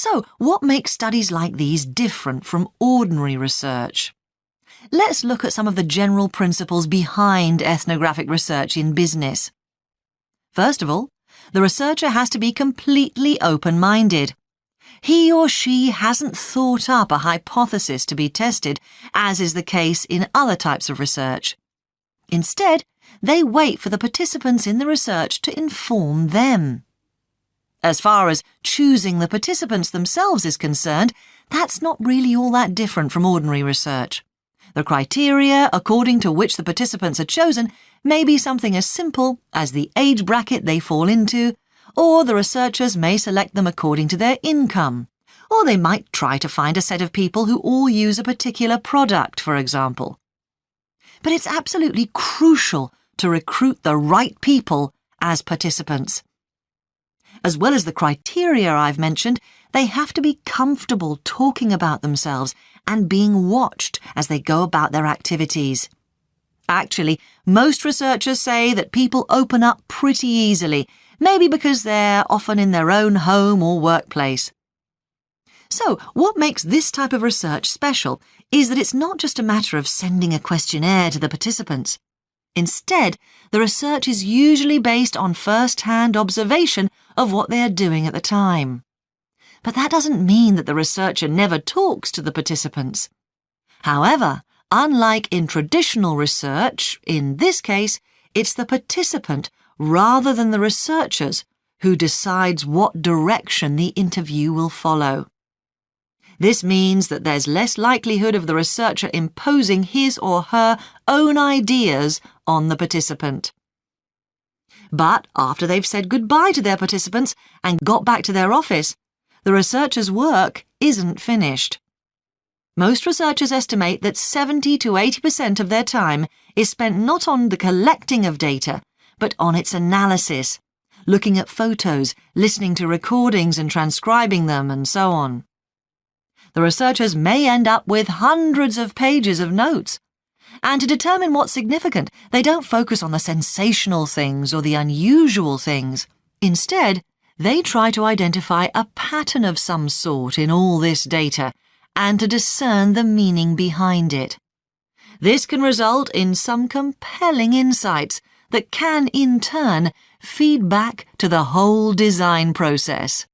So, what makes studies like these different from ordinary research? Let's look at some of the general principles behind ethnographic research in business. First of all, the researcher has to be completely open-minded. He or she hasn't thought up a hypothesis to be tested, as is the case in other types of research. Instead, they wait for the participants in the research to inform them. As far as choosing the participants themselves is concerned, that's not really all that different from ordinary research. The criteria according to which the participants are chosen may be something as simple as the age bracket they fall into, or the researchers may select them according to their income, or they might try to find a set of people who all use a particular product, for example. But it's absolutely crucial to recruit the right people as participants. As well as the criteria I've mentioned, they have to be comfortable talking about themselves and being watched as they go about their activities. Actually, most researchers say that people open up pretty easily, maybe because they're often in their own home or workplace. So, what makes this type of research special is that it's not just a matter of sending a questionnaire to the participants. Instead, the research is usually based on first-hand observation of what they are doing at the time. But that doesn't mean that the researcher never talks to the participants. However, unlike in traditional research, in this case, it's the participant rather than the researchers who decides what direction the interview will follow. This means that there's less likelihood of the researcher imposing his or her own ideas on the participant. But after they've said goodbye to their participants and got back to their office, the researcher's work isn't finished. Most researchers estimate that 70 to 80% of their time is spent not on the collecting of data, but on its analysis, looking at photos, listening to recordings and transcribing them, and so on. The researchers may end up with hundreds of pages of notes. And to determine what's significant, they don't focus on the sensational things or the unusual things. Instead, they try to identify a pattern of some sort in all this data and to discern the meaning behind it. This can result in some compelling insights that can, in turn, feed back to the whole design process.